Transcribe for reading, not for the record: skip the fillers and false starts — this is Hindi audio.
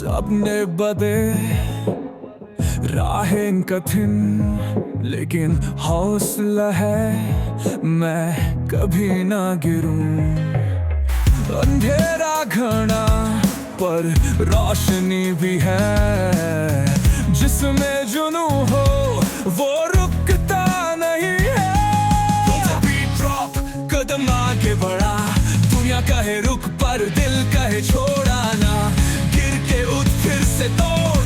अपने बदे राहें कठिन, लेकिन हौसला है मैं कभी ना गिरूं। अंधेरा घना पर रोशनी भी है, जिसमें जुनू हो वो रुकता नहीं है। कदम आगे बढ़ा, दुनिया कहे रुक पर दिल कहे छोड़ा ना, गिर के उठ फिर से तोड़।